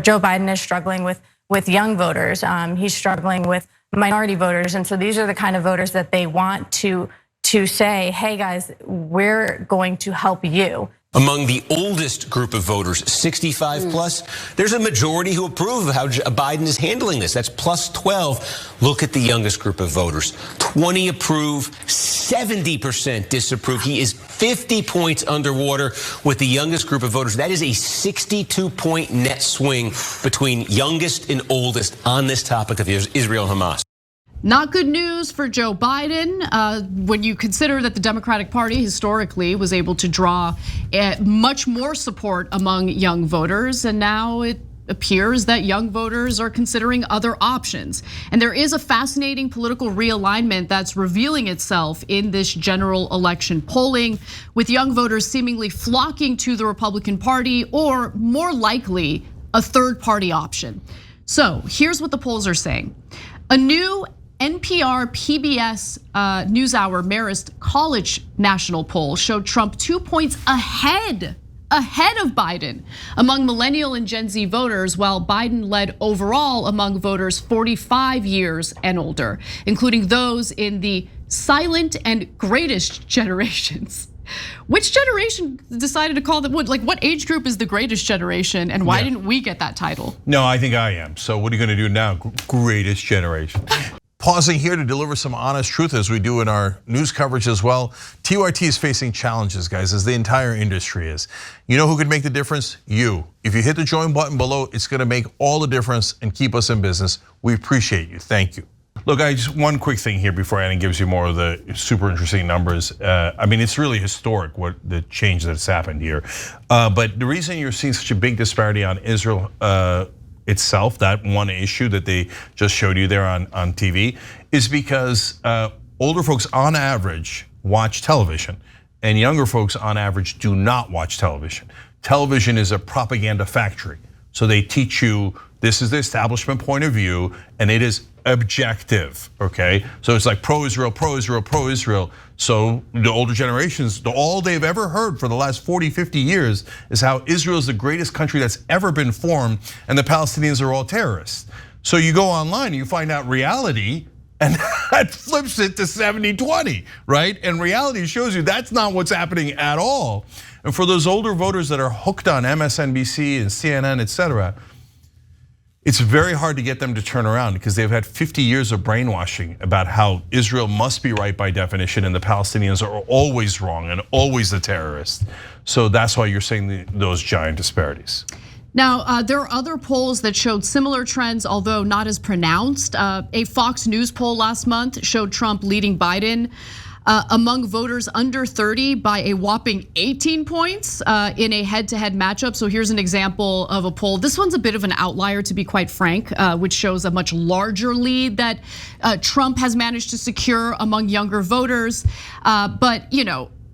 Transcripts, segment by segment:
Joe Biden is struggling with young voters. He's struggling with minority voters, and so these are the kind of voters that they want to say, hey guys, we're going to help you. Among the oldest group of voters, 65 plus, there's a majority who approve of how Biden is handling this. That's plus 12. Look at the youngest group of voters. 20 approve, 70% disapprove. He is 50 points underwater with the youngest group of voters. That is a 62-point net swing between youngest and oldest on this topic of Israel and Hamas. Not good news for Joe Biden when you consider that the Democratic Party historically was able to draw much more support among young voters, and now it appears that young voters are considering other options. And there is a fascinating political realignment that's revealing itself in this general election polling, with young voters seemingly flocking to the Republican Party or more likely a third party option. So here's what the polls are saying. A new NPR PBS NewsHour Marist College national poll showed Trump 2 points ahead of Biden among millennial and Gen Z voters, while Biden led overall among voters 45 years and older, including those in the silent and greatest generations. Which generation decided to call them? What age group is the greatest generation, and why didn't we get that title? No, I think I am. So what are you going to do now? Greatest generation. Pausing here to deliver some honest truth as we do in our news coverage as well. TYT is facing challenges, guys, as the entire industry is. You know who could make the difference? You. If you hit the join button below, it's gonna make all the difference and keep us in business. We appreciate you, thank you. Look, just one quick thing here before Annie gives you more of the super interesting numbers. I mean, it's really historic what the change that's happened here. But the reason you're seeing such a big disparity on Israel itself, that one issue that they just showed you there on TV, is because older folks on average watch television and younger folks on average do not watch television. Television is a propaganda factory. So they teach you this is the establishment point of view and it is objective, okay? So it's like pro-Israel, pro-Israel, pro-Israel. So the older generations, all they've ever heard for the last 40, 50 years is how Israel is the greatest country that's ever been formed and the Palestinians are all terrorists. So you go online and you find out reality, and that flips it to 70-20, right? And reality shows you that's not what's happening at all. And for those older voters that are hooked on MSNBC and CNN, etc., it's very hard to get them to turn around because they've had 50 years of brainwashing about how Israel must be right by definition and the Palestinians are always wrong and always the terrorists. So that's why you're seeing those giant disparities. Now, there are other polls that showed similar trends, although not as pronounced. A Fox News poll last month showed Trump leading Biden among voters under 30 by a whopping 18 points in a head-to-head matchup. So here's an example of a poll. This one's a bit of an outlier, to be quite frank, which shows a much larger lead that Trump has managed to secure among younger voters. But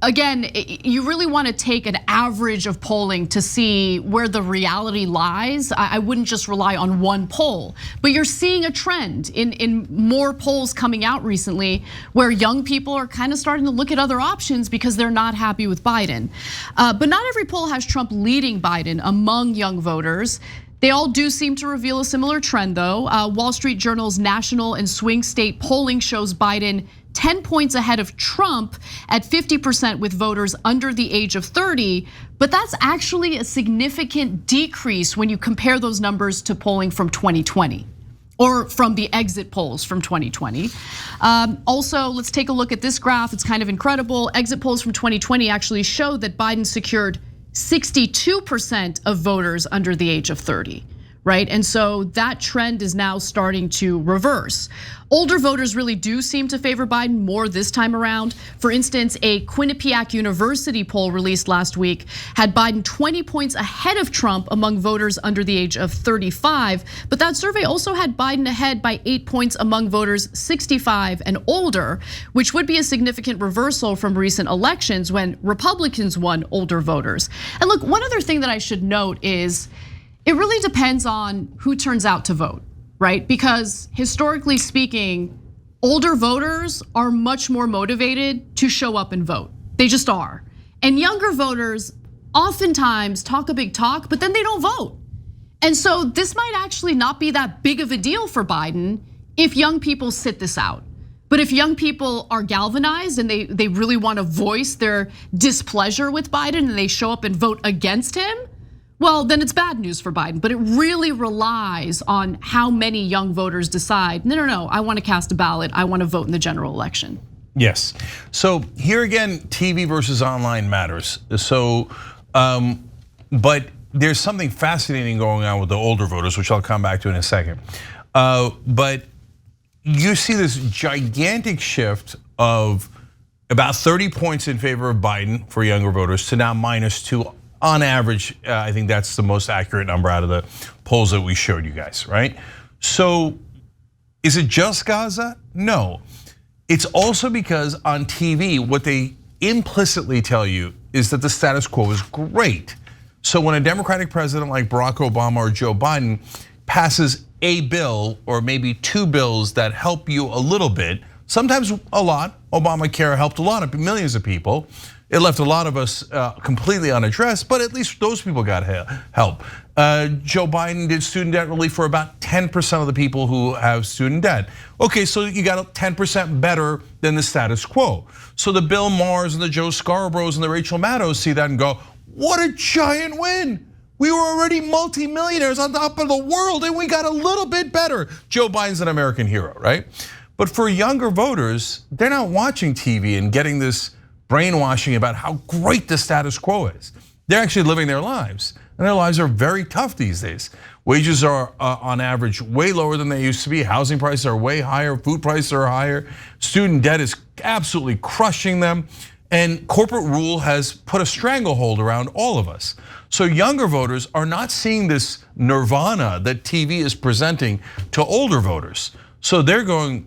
again, you really want to take an average of polling to see where the reality lies. I wouldn't just rely on one poll, but you're seeing a trend in more polls coming out recently where young people are kind of starting to look at other options because they're not happy with Biden. But not every poll has Trump leading Biden among young voters. They all do seem to reveal a similar trend though. Wall Street Journal's national and swing state polling shows Biden 10 points ahead of Trump at 50% with voters under the age of 30, but that's actually a significant decrease when you compare those numbers to polling from 2020 or from the exit polls from 2020. Also, let's take a look at this graph. It's kind of incredible. Exit polls from 2020 actually showed that Biden secured 62% of voters under the age of 30. Right, and so that trend is now starting to reverse. Older voters really do seem to favor Biden more this time around. For instance, a Quinnipiac University poll released last week had Biden 20 points ahead of Trump among voters under the age of 35. But that survey also had Biden ahead by 8 points among voters 65 and older, which would be a significant reversal from recent elections when Republicans won older voters. And look, one other thing that I should note is, it really depends on who turns out to vote, right? Because historically speaking, older voters are much more motivated to show up and vote. They just are. And younger voters oftentimes talk a big talk, but then they don't vote. And so this might actually not be that big of a deal for Biden if young people sit this out. But if young people are galvanized and they really want to voice their displeasure with Biden and they show up and vote against him, well, then it's bad news for Biden. But it really relies on how many young voters decide, no, I want to cast a ballot, I want to vote in the general election. Yes, so here again, TV versus online matters. So, but there's something fascinating going on with the older voters, which I'll come back to in a second. But you see this gigantic shift of about 30 points in favor of Biden for younger voters to now -2 on average. I think that's the most accurate number out of the polls that we showed you guys, right? So is it just Gaza? No. It's also because on TV, what they implicitly tell you is that the status quo is great. So when a Democratic president like Barack Obama or Joe Biden passes a bill or maybe 2 bills that help you a little bit, sometimes a lot. Obamacare helped a lot of millions of people. It left a lot of us completely unaddressed, but at least those people got help. Joe Biden did student debt relief for about 10% of the people who have student debt. Okay, so you got 10% better than the status quo. So the Bill Maher's and the Joe Scarboroughs and the Rachel Maddows see that and go, what a giant win. We were already multimillionaires on top of the world and we got a little bit better. Joe Biden's an American hero, right? But for younger voters, they're not watching TV and getting this brainwashing about how great the status quo is. They're actually living their lives, and their lives are very tough these days. Wages are on average way lower than they used to be. Housing prices are way higher, food prices are higher. Student debt is absolutely crushing them. And corporate rule has put a stranglehold around all of us. So younger voters are not seeing this nirvana that TV is presenting to older voters. So they're going,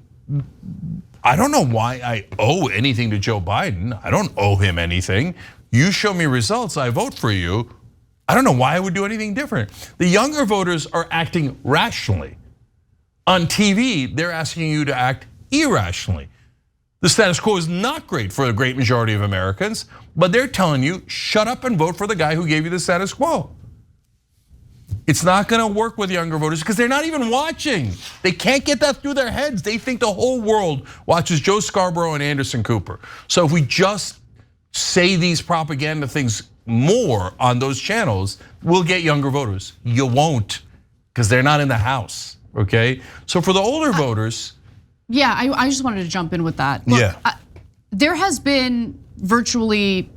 I don't know why I owe anything to Joe Biden. I don't owe him anything. You show me results, I vote for you. I don't know why I would do anything different. The younger voters are acting rationally. On TV, they're asking you to act irrationally. The status quo is not great for the great majority of Americans, but they're telling you, shut up and vote for the guy who gave you the status quo. It's not gonna work with younger voters because they're not even watching. They can't get that through their heads. They think the whole world watches Joe Scarborough and Anderson Cooper. So if we just say these propaganda things more on those channels, we'll get younger voters. You won't, because they're not in the House, okay? So for the older voters. Yeah, I just wanted to jump in with that. Look, yeah. There has been virtually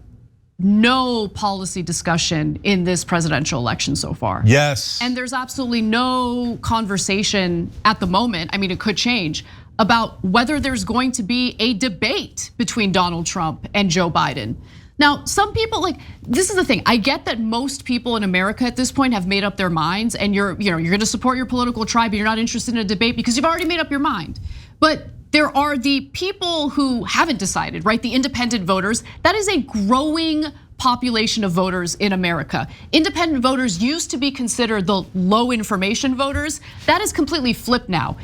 no policy discussion in this presidential election so far. Yes. And there's absolutely no conversation at the moment, I mean, it could change, about whether there's going to be a debate between Donald Trump and Joe Biden. Now, some people this is the thing. I get that most people in America at this point have made up their minds, and you're going to support your political tribe, and you're not interested in a debate because you've already made up your mind. But there are the people who haven't decided, right? The independent voters. That is a growing population of voters in America. Independent voters used to be considered the low information voters. That is completely flipped now.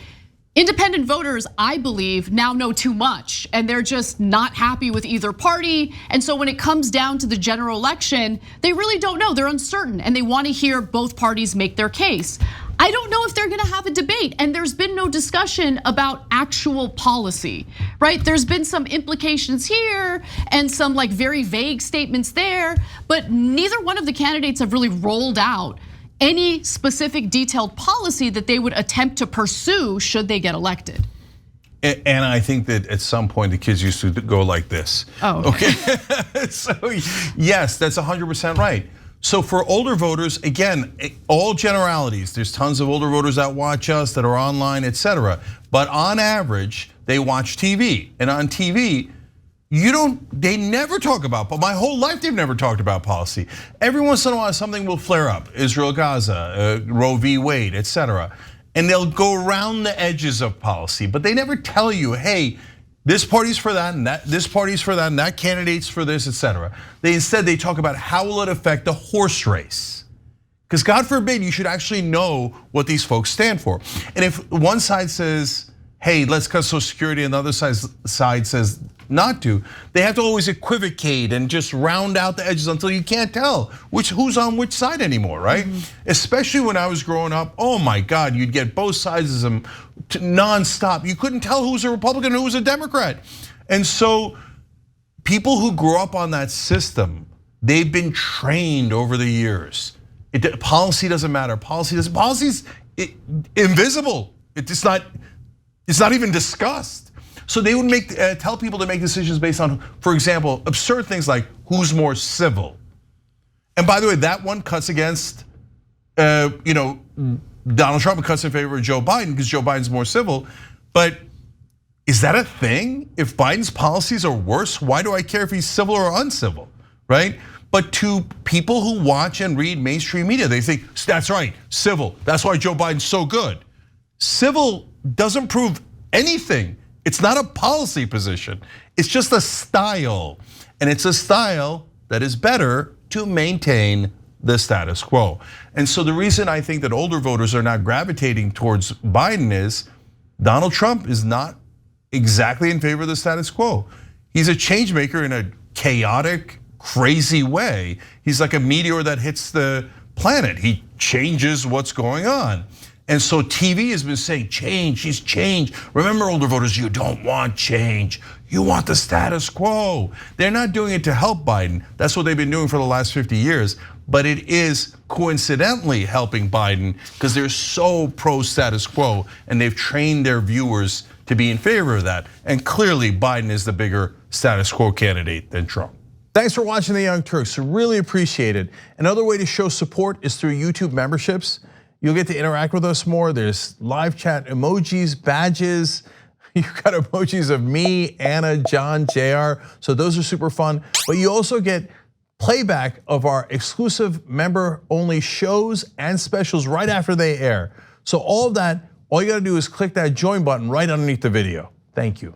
Independent voters, I believe, now know too much, and they're just not happy with either party. And so when it comes down to the general election, they really don't know. They're uncertain, and they want to hear both parties make their case. I don't know if they're gonna have a debate, and there's been no discussion about actual policy, right? There's been some implications here and some very vague statements there, but neither one of the candidates have really rolled out any specific detailed policy that they would attempt to pursue should they get elected. And I think that at some point the kids used to go like this. Oh, okay. So yes, that's 100% right. So for older voters, again, all generalities, there's tons of older voters that watch us, that are online, etc. But on average, they watch TV. And on TV, they never talk about, but my whole life they've never talked about policy. Every once in a while something will flare up, Israel, Gaza, Roe v. Wade, etc. And they'll go around the edges of policy, but they never tell you, hey, this party's for that, and this party's for that, and that candidate's for this, etc. Instead they talk about how will it affect the horse race. Because God forbid you should actually know what these folks stand for. And if one side says, hey, let's cut Social Security, and the other side says not to. They have to always equivocate and just round out the edges until you can't tell who's on which side anymore, right? Especially when I was growing up, oh my God, you'd get both sides of them nonstop. You couldn't tell who was a Republican and who was a Democrat. And so people who grew up on that system, they've been trained over the years. Policy doesn't matter. Policy's invisible. It's not even discussed. So they would tell people to make decisions based on, for example, absurd things like who's more civil. And by the way, that one cuts against, Donald Trump, and cuts in favor of Joe Biden because Joe Biden's more civil. But is that a thing? If Biden's policies are worse, why do I care if he's civil or uncivil, right? But to people who watch and read mainstream media, they think, that's right, civil. That's why Joe Biden's so good. Civil doesn't prove anything. It's not a policy position. It's just a style. And it's a style that is better to maintain the status quo. And so the reason I think that older voters are not gravitating towards Biden is Donald Trump is not exactly in favor of the status quo. He's a change maker in a chaotic, crazy way. He's like a meteor that hits the planet. He changes what's going on. And so TV has been saying change, he's changed. Remember, older voters, you don't want change. You want the status quo. They're not doing it to help Biden. That's what they've been doing for the last 50 years. But it is coincidentally helping Biden because they're so pro status quo and they've trained their viewers to be in favor of that. And clearly Biden is the bigger status quo candidate than Trump. Thanks for watching The Young Turks, really appreciate it. Another way to show support is through YouTube memberships. You'll get to interact with us more. There's live chat emojis, badges. You've got emojis of me, Anna, John, JR. So those are super fun. But you also get playback of our exclusive member-only shows and specials right after they air. So all of that, all you gotta do is click that join button right underneath the video. Thank you.